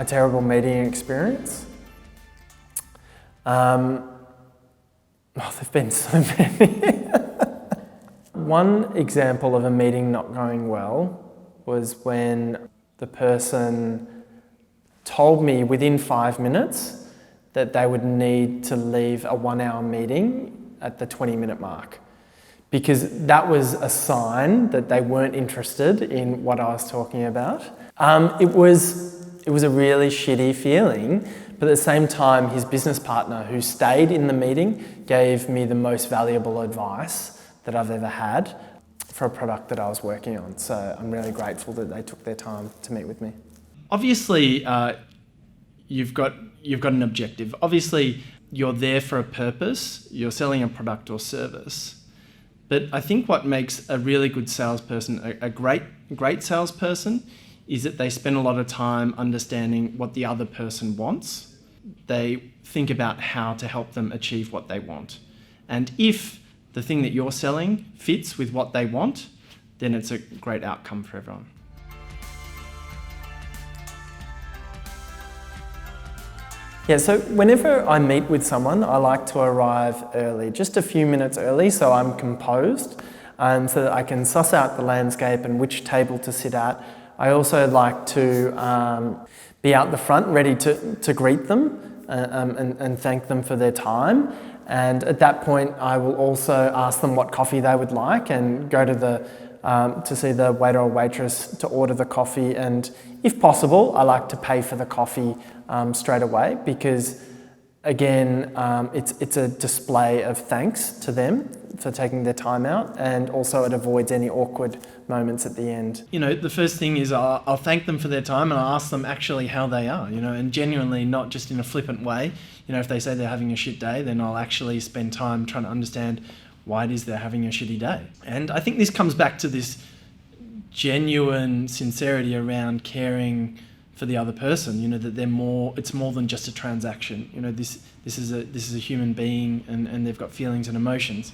A terrible meeting experience? There've been so many. One example of a meeting not going well was when the person told me within 5 minutes that they would need to leave a 1-hour meeting at the 20-minute mark, because that was a sign that they weren't interested in what I was talking about. It was a really shitty feeling, but at the same time, his business partner who stayed in the meeting gave me the most valuable advice that I've ever had for a product that I was working on. So I'm really grateful that they took their time to meet with me. Obviously, you've got an objective. Obviously, you're there for a purpose. You're selling a product or service. But I think what makes a really good salesperson a great salesperson is that they spend a lot of time understanding what the other person wants. They think about how to help them achieve what they want. And if the thing that you're selling fits with what they want, then it's a great outcome for everyone. Yeah, so whenever I meet with someone, I like to arrive early, just a few minutes early, so I'm composed, so that I can suss out the landscape and which table to sit at. I also like to be out the front, ready to greet them and thank them for their time. And at that point, I will also ask them what coffee they would like and go to see the waiter or waitress to order the coffee. And if possible, I like to pay for the coffee straight away, because again, it's a display of thanks to them for taking their time out, and also it avoids any awkward moments at the end. You know, the first thing is I'll thank them for their time, and I'll ask them actually how they are, and genuinely, not just in a flippant way. If they say they're having a shit day, then I'll actually spend time trying to understand why it is they're having a shitty day. And I think this comes back to this genuine sincerity around caring for the other person, that it's more than just a transaction. This is a human being, and they've got feelings and emotions.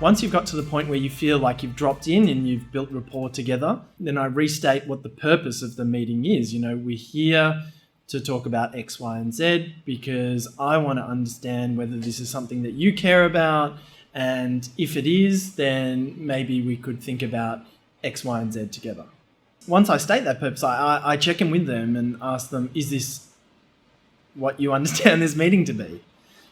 Once you've got to the point where you feel like you've dropped in and you've built rapport together, then I restate what the purpose of the meeting is. We're here to talk about X, Y, and Z because I want to understand whether this is something that you care about. And if it is, then maybe we could think about X, Y, and Z together. Once I state that purpose, I check in with them and ask them, is this what you understand this meeting to be?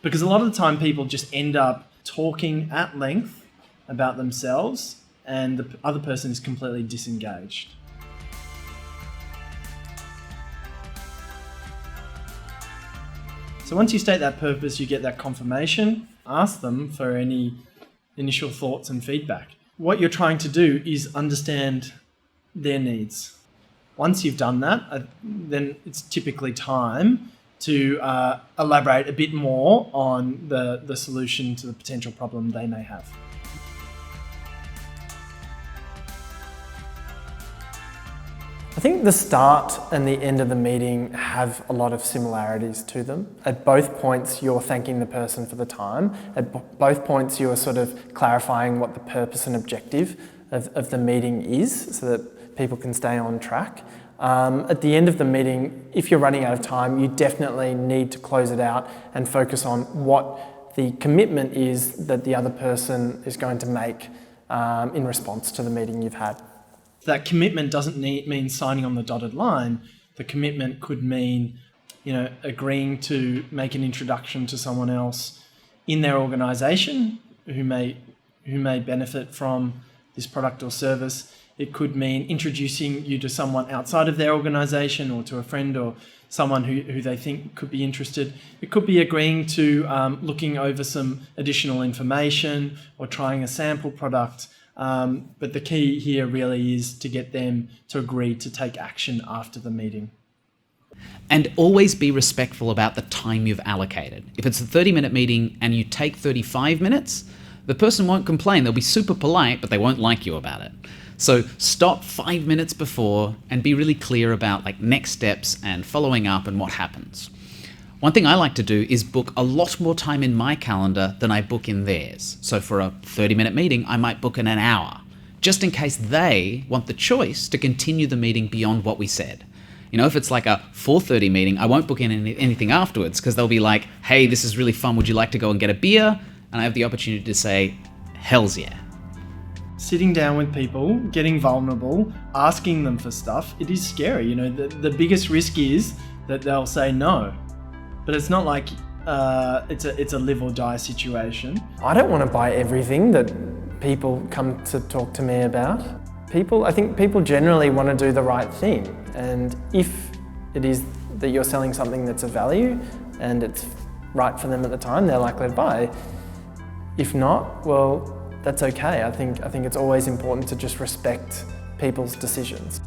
Because a lot of the time people just end up talking at length about themselves and the other person is completely disengaged. So once you state that purpose, you get that confirmation, ask them for any initial thoughts and feedback. What you're trying to do is understand their needs. Once you've done that, then it's typically time to elaborate a bit more on the solution to the potential problem they may have. I think the start and the end of the meeting have a lot of similarities to them. At both points, you're thanking the person for the time. At both points, you're sort of clarifying what the purpose and objective of the meeting is so that people can stay on track. At the end of the meeting, if you're running out of time, you definitely need to close it out and focus on what the commitment is that the other person is going to make in response to the meeting you've had. That commitment doesn't mean signing on the dotted line. The commitment could mean, agreeing to make an introduction to someone else in their organisation who may benefit from this product or service. It could mean introducing you to someone outside of their organisation or to a friend or someone who they think could be interested. It could be agreeing to looking over some additional information or trying a sample product. But the key here really is to get them to agree to take action after the meeting. And always be respectful about the time you've allocated. If it's a 30-minute meeting and you take 35 minutes, the person won't complain. They'll be super polite, but they won't like you about it. So stop 5 minutes before and be really clear about next steps and following up and what happens. One thing I like to do is book a lot more time in my calendar than I book in theirs. So for a 30-minute meeting, I might book in an hour. just in case they want the choice to continue the meeting beyond what we said. You know, if it's like a 4:30 meeting, I won't book in anything afterwards because they'll be like, hey, this is really fun. Would you like to go and get a beer? And I have the opportunity to say, hells yeah. Sitting down with people, getting vulnerable, asking them for stuff, it is scary. You know, the biggest risk is that they'll say no. But it's not like it's a live or die situation. I don't want to buy everything that people come to talk to me about. I think people generally want to do the right thing. And if it is that you're selling something that's of value and it's right for them at the time, they're likely to buy. If not, well, that's okay. I think it's always important to just respect people's decisions.